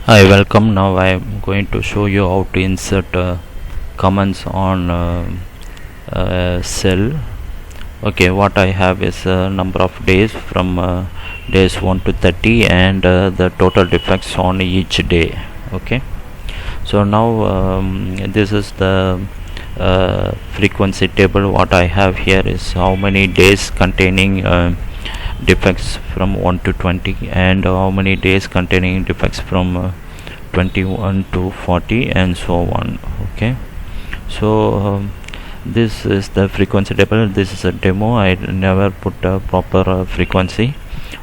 Hi, welcome. Now I am going to show you how to insert comments on cell. Okay, what I have is a number of days from days 1 to 30 and the total defects on each day. Okay, so now this is the frequency table. What I have here is how many days containing defects from 1 to 20 and how many days containing defects from 21 to 40 and so on. Okay, so this is the frequency table. This is a demo. I never put a proper frequency.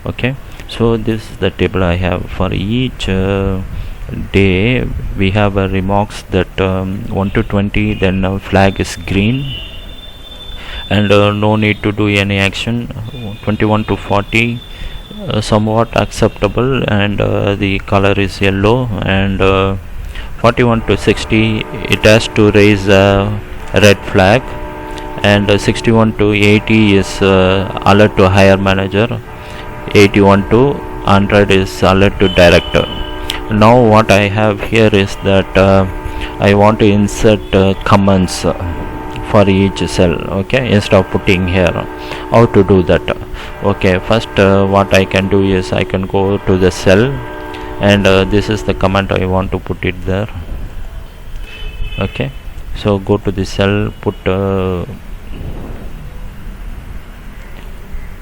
Okay, so this is the table I have for each day. We have remarks that 1 to 20, then flag is green and no need to do any action. 21 to 40 somewhat acceptable and the color is yellow, and 41 to 60 it has to raise a red flag, and 61 to 80 is alert to higher manager, 81 to 100 is alert to director. Now what I have here is that I want to insert comments for each cell. Okay, instead of putting here, how to do that? Okay, first what I can do is I can go to the cell, and this is the comment I want to put it there. Okay, so go to the cell, put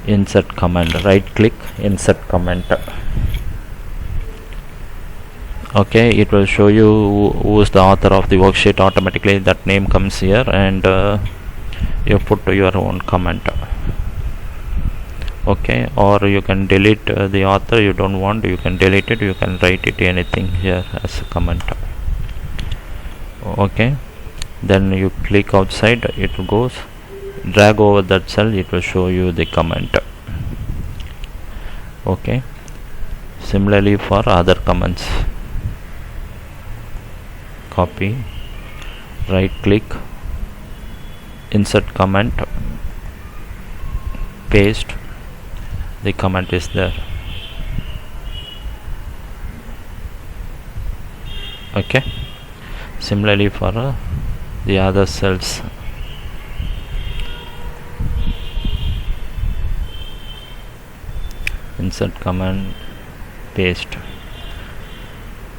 insert comment, right click, insert comment. Okay, it will show you who is the author of the worksheet. Automatically that name comes here, and you put your own comment. Okay, or you can delete the author you don't want, you can delete it, you can write it anything here as a comment. Okay, then you click outside, it goes, drag over that cell, it will show you the comment. Okay, similarly for other comments, copy, right click, insert comment, paste, the comment is there. Okay, similarly for the other cells. Insert comment, paste.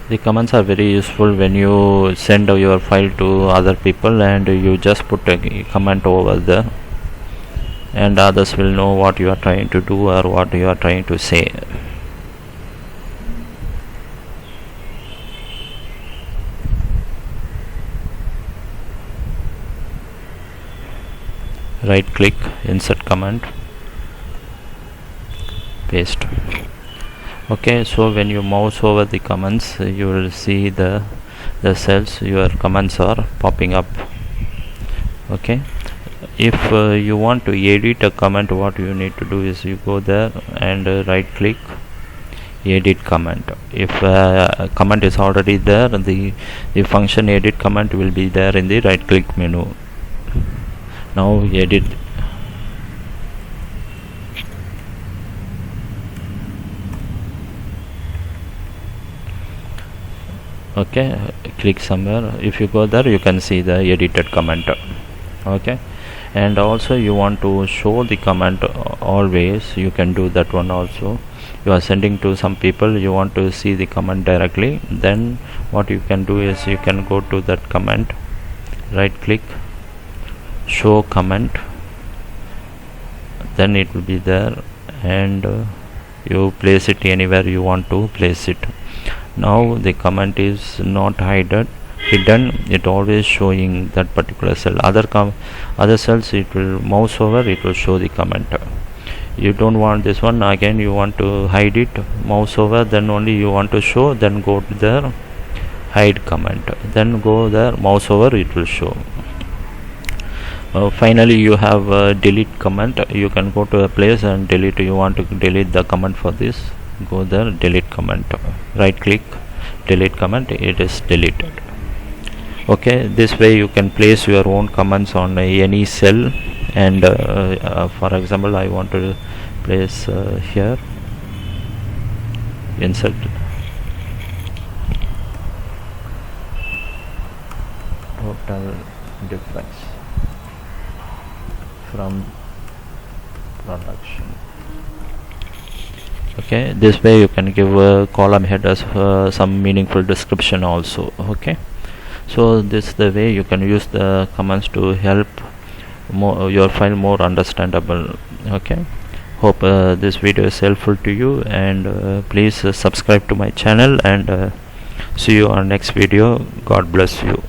The comments are very useful when you send your file to other people, and you just put a comment over there, and others will know what you are trying to do or what you are trying to say. Right click, insert comment, paste. Okay, so when you mouse over the comments, you will see the cells your comments are popping up. Okay, if you want to edit a comment, what you need to do is you go there and right click, edit comment. If a comment is already there, the function edit comment will be there in the right click menu. Now edit. Okay, click somewhere. If you go there, you can see the edited comment. Okay, and also you want to show the comment always, you can do that one also. You are sending to some people, you want to see the comment directly, then what you can do is you can go to that comment, right click, show comment, then it will be there, and you place it anywhere you want to place it. Now the comment is not hidden, it always showing that particular cell. Other cells, it will mouse over, it will show the comment. You don't want this one, again you want to hide it, mouse over, then only you want to show, then go to there, hide comment, then go there, mouse over, it will show. Finally you have delete comment. You can go to a place and delete. You want to delete the comment for this, go there, delete comment, right click, delete comment, it is deleted. Okay, this way you can place your own comments on any cell, and for example I want to place here, insert total defects from production. Okay, this way you can give column headers some meaningful description also. Okay, so this is the way you can use the commands to help your file more understandable. Okay, hope this video is helpful to you, and please subscribe to my channel, and see you on next video. God bless you.